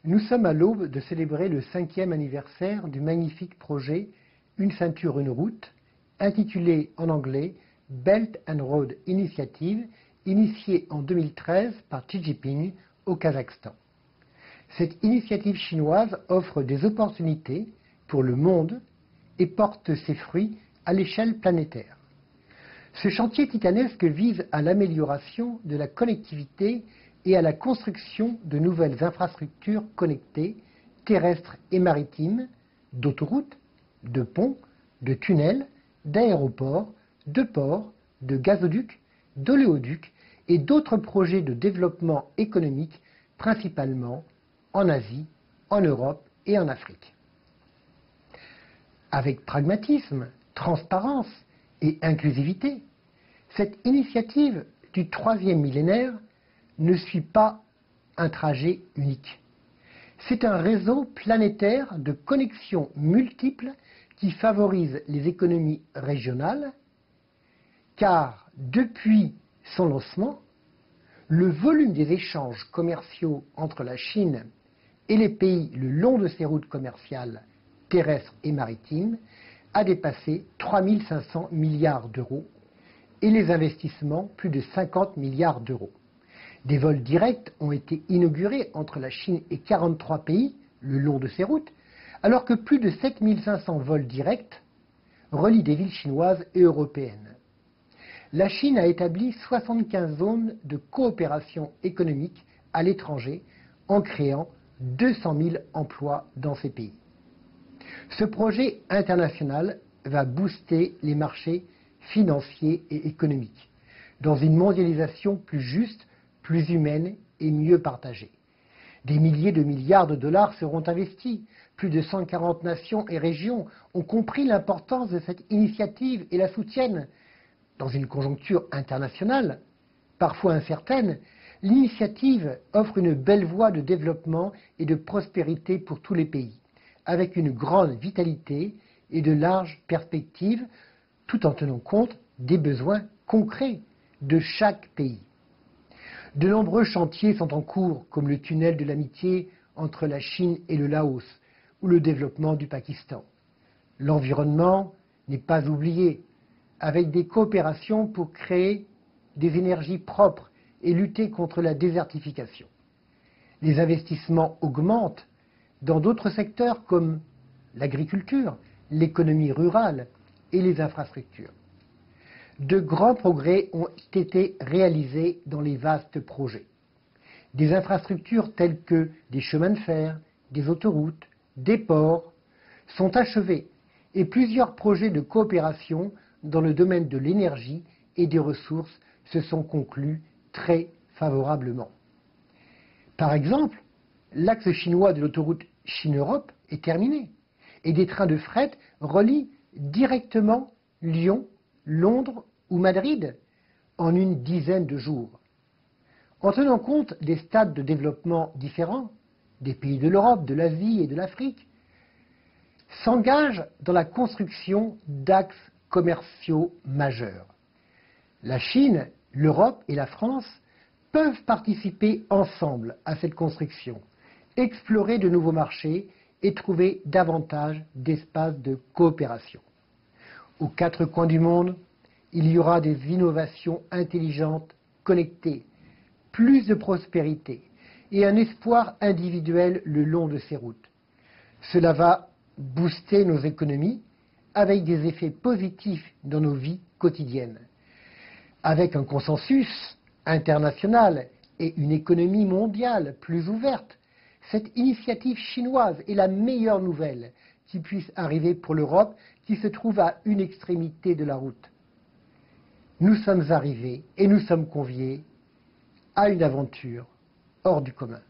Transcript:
Nous sommes à l'aube de célébrer le 5e anniversaire du magnifique projet Une ceinture, une route, intitulé en anglais Belt and Road Initiative, initié en 2013 par Xi Jinping au Kazakhstan. Cette initiative chinoise offre des opportunités pour le monde et porte ses fruits à l'échelle planétaire. Ce chantier titanesque vise à l'amélioration de la connectivité et à la construction de nouvelles infrastructures connectées, terrestres et maritimes, d'autoroutes, de ponts, de tunnels, d'aéroports, de ports, de gazoducs, d'oléoducs et d'autres projets de développement économique, principalement en Asie, en Europe et en Afrique. Avec pragmatisme, transparence et inclusivité, cette initiative du 3e millénaire ne suit pas un trajet unique. C'est un réseau planétaire de connexions multiples qui favorise les économies régionales, car depuis son lancement, le volume des échanges commerciaux entre la Chine et les pays le long de ces routes commerciales terrestres et maritimes a dépassé 3 500 milliards d'euros et les investissements plus de 50 milliards d'euros. Des vols directs ont été inaugurés entre la Chine et 43 pays le long de ces routes, alors que plus de 7 500 vols directs relient des villes chinoises et européennes. La Chine a établi 75 zones de coopération économique à l'étranger en créant 200 000 emplois dans ces pays. Ce projet international va booster les marchés financiers et économiques dans une mondialisation plus juste, plus humaine et mieux partagée. Des milliers de milliards de dollars seront investis. Plus de 140 nations et régions ont compris l'importance de cette initiative et la soutiennent. Dans une conjoncture internationale, parfois incertaine, l'initiative offre une belle voie de développement et de prospérité pour tous les pays, avec une grande vitalité et de larges perspectives, tout en tenant compte des besoins concrets de chaque pays. De nombreux chantiers sont en cours, comme le tunnel de l'amitié entre la Chine et le Laos, ou le développement du Pakistan. L'environnement n'est pas oublié, avec des coopérations pour créer des énergies propres et lutter contre la désertification. Les investissements augmentent dans d'autres secteurs comme l'agriculture, l'économie rurale et les infrastructures. De grands progrès ont été réalisés dans les vastes projets. Des infrastructures telles que des chemins de fer, des autoroutes, des ports sont achevés et plusieurs projets de coopération dans le domaine de l'énergie et des ressources se sont conclus très favorablement. Par exemple, l'axe chinois de l'autoroute Chine-Europe est terminé et des trains de fret relient directement Lyon, Londres ou Madrid en une dizaine de jours. En tenant compte des stades de développement différents, des pays de l'Europe, de l'Asie et de l'Afrique, s'engagent dans la construction d'axes commerciaux majeurs. La Chine, l'Europe et la France peuvent participer ensemble à cette construction, explorer de nouveaux marchés et trouver davantage d'espaces de coopération. Aux quatre coins du monde, il y aura des innovations intelligentes, connectées, plus de prospérité et un espoir individuel le long de ces routes. Cela va booster nos économies avec des effets positifs dans nos vies quotidiennes. Avec un consensus international et une économie mondiale plus ouverte, cette initiative chinoise est la meilleure nouvelle qui puisse arriver pour l'Europe qui se trouve à une extrémité de la route. Nous sommes arrivés et nous sommes conviés à une aventure hors du commun.